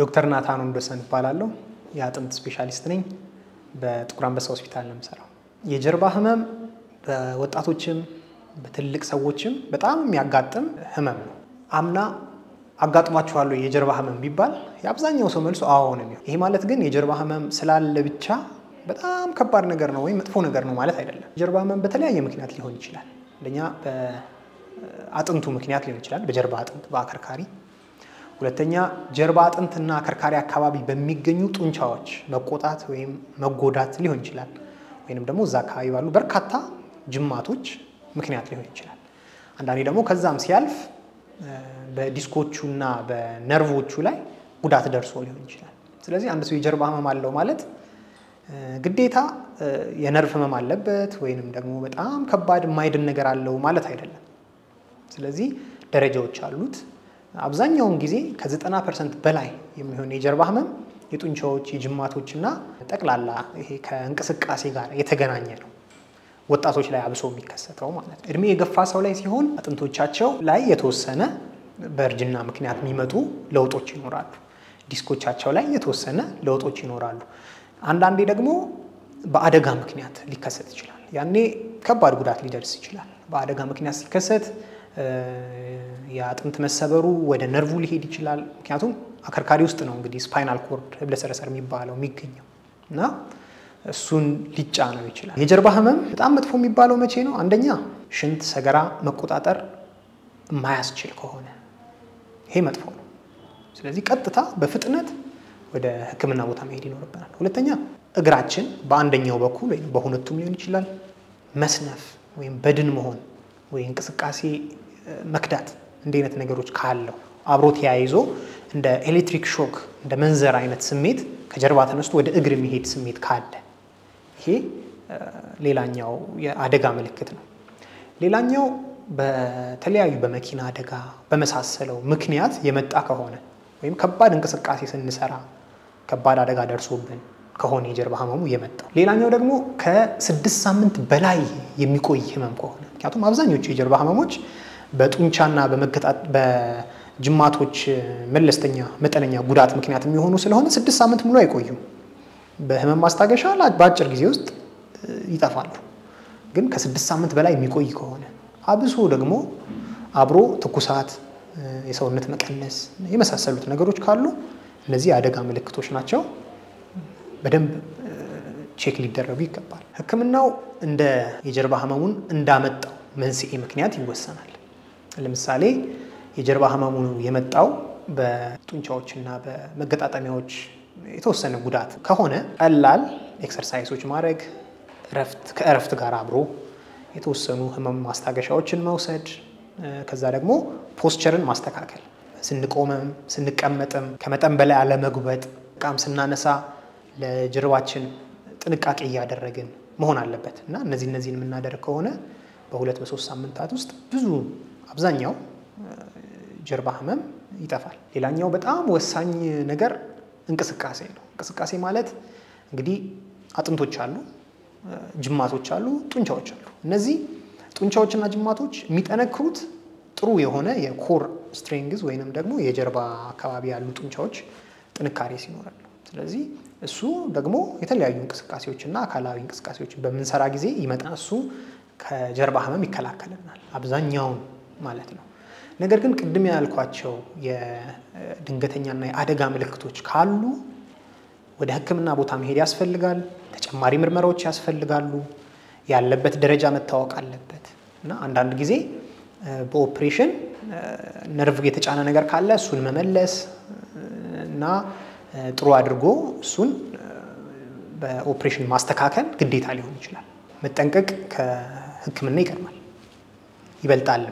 ዶክተር ናታን ወንዶሰን እባላለሁ የአጥንት ስፔሻሊስት ነኝ በጥቁር አንበሳ ሆስፒታል ነው የምሰራው የጀርባ ህመም በወጣቶችም በትልቅ ሰዎችም በጣም የሚያጋጥም ህመም ነው አምና አጋጥሟቸዋል የጀርባ ህመም ቢባል ያብዛኛው ሰው መልሶ አዎ ነው ይሄ ማለት ግን የጀርባ ህመም ስላለ ብቻ በጣም ከባድ ነገር ነው ወይ መጥፎ ነገር ነው ማለት አይደለም የጀርባ ህመም በተለያየ ምክንያት ሊሆን ይችላል ለኛ በአጥንቱ ምክንያት ሊሆን ይችላል በጀርባ አጥንት በአከርካሪ ሁለተኛ ጀርባ አጥንትና አከርካሪ አካባቢ በሚገኙ ጡንቻዎች መቆጣት ወይም መጎዳት ሊሆን ይችላል ወይንም ደግሞ እዛ አካባቢ ባሉ በርካታ ጅማቶች ምክንያት ሊሆን ይችላል አንዳንዴ ደግሞ ከዛም ሲያልፍ በዲስኮቹና በነርቮቹ ላይ ጉዳት ደርሶ ሊሆን ይችላል ስለዚህ አንድ ሰው የጀርባ ህመም አለው ማለት ግዴታ የነርቭ ህመም አለበት ወይንም ደግሞ በጣም ከባድ የማይድን ነገር አለው ማለት አይደለም ስለዚህ ደረጃዎች አሉት አብዛኛውን ጊዜ ከ90% በላይ የሚሆን የጀርባ ህመም የጡንቻዎች የጅማቶችና ጠቅላላ ይሄ ከእንቅስቃሴ ጋር የተገናኘ ነው ወጣቶች ላይ አብሶ የሚከሰተው ማለት እድሜ የገፋ ሰው ላይ ሲሆን አጥንቶቻቸው ላይ የተወሰነ በእርጅና ምክንያት የሚመጡ ለውጦች ይኖራሉ ዲስኮቻቸው ላይ የተወሰነ ለውጦች ይኖራሉ አንዳንዴ ደግሞ በአደጋ ምክንያት ሊከሰት ይችላል ያኔ ከባድ ጉዳት ሊደርስ ይችላል በአደጋ ምክንያት ሲከሰት የአጥንት መሰበሩ ወደ ነርቭ ሊሄድ ይችላል ምክንያቱም አከርካሪ ውስጥ ነው እንግዲህ ስፓይናል ኮርድ ህብለሰረሰር የሚባለው የሚገኘው እና እሱን ሊጫነው ይችላል የጀርባ ህመም በጣም መጥፎ የሚባለው መቼ ነው አንደኛ ሽንት ሰገራ መቆጣጠር የማያስችል ከሆነ ይሄ መጥፎ ነው ስለዚህ ቀጥታ በፍጥነት ወደ ህክምና ቦታ መሄድ ይኖርብናል ሁለተኛ እግራችን በአንደኛው በኩል ወይ በሁለቱም ሊሆን ይችላል መስነፍ ወይም በድን መሆን ወይ እንቅስቃሴ መክዳት እንደነት ነገሮች ካለው አብሮት ያይዞ እንደ ኤሌክትሪክ ሾክ እንደ መንዘር አይነት ስሜት ከጀርባ ተነስቶ ወደ እግር የሚሄድ ስሜት ካለ ይሄ ሌላኛው የአደጋ ምልክት ነው ሌላኛው በተለያዩ በመኪና አደጋ በመሳሰለው ምክንያት የመጣ ከሆነ ወይም ከባድ እንቅስቃሴ ስንሰራ ከባድ አደጋ ደርሶብን ከሆነ የጀርባ ህመሙ የመጣው ሌላኛው ደግሞ ከ6 ሳምንት በላይ የሚቆይ ህመም ከሆነ ምክንያቱም አብዛኞቹ የጀርባ ህመሞች በጡንቻና በጅማቶች መለስተኛ መጠነኛ ጉዳት ምክንያት የሚሆኑ ስለሆነ 6 ሳምንት ሙሉ አይቆዩም በህመም ማስታገሻ በአጭር ጊዜ ውስጥ ይጠፋሉ ግን ከ6 ሳምንት በላይ የሚቆይ ከሆነ አብሶ ደግሞ አብሮ ትኩሳት የሰውነት መቀነስ የመሳሰሉት ነገሮች ካሉ እነዚህ አደጋ ምልክቶች ናቸው በደንብ ቼክ ሊደረጉ ይገባል ህክምናው እንደ የጀርባ ህመሙን እንዳመጣው መንስኤ ምክንያት ይወሰናል ለምሳሌ የጀርባ ህመሙ የመጣው በጡንቻዎችና በመገጣጠሚያዎች የተወሰነ ጉዳት ከሆነ ቀላል ኤክሰርሳይሶች ማድረግ ከእረፍት ጋር አብሮ የተወሰኑ ህመም ማስታገሻዎችን መውሰድ ከዛ ደግሞ ፖስቸርን ማስተካከል ስንቆምም ስንቀመጥም ከመጠን በላይ አለመጉበጥ ቃም ስናነሳ ለጀርባችን ጥንቃቄ ያደረግን መሆን አለበት እና እነዚህን የምናደርግ ከሆነ በ2-3 ሳምንታት ውስጥ ብዙ አብዛኛው ጀርባ ህመም ይጠፋል ሌላኛው በጣም ወሳኝ ነገር እንቅስቃሴ ነው እንቅስቃሴ ማለት እንግዲህ አጥንቶች አሉ ጅማቶች አሉ ጡንቻዎች አሉ እነዚህ ጡንቻዎችና ጅማቶች የሚጠነክሩት ጥሩ የሆነ የኮር ስትሬንግዝ ወይንም ደግሞ የጀርባ አካባቢ ያሉ ጡንቻዎች ጥንካሬ ሲኖር ነው ስለዚህ እሱ ደግሞ የተለያዩ እንቅስቃሴዎችና አካላዊ እንቅስቃሴዎችን በመንሰራ ጊዜ ይመጣ እሱ ከጀርባ ህመም ይከላከለናል አብዛኛው ማለት ነው ነገር ግን ቅድም ያልኳቸው የድንገተኛና የአደጋ ምልክቶች ካሉ ወደ ህክምና ቦታ መሄድ ያስፈልጋል ተጨማሪ ምርመራዎች ያስፈልጋሉ ያለበት ደረጃ መታወቅ አለበት እና አንዳንድ ጊዜ በኦፕሬሽን ነርቭ የተጫነ ነገር ካለ እሱን መመለስ እና ጥሩ አድርጎ እሱን በኦፕሬሽን ማስተካከል ግዴታ ሊሆን ይችላል መጠንቀቅ ከህክምና ይቀርማል ይበልጣል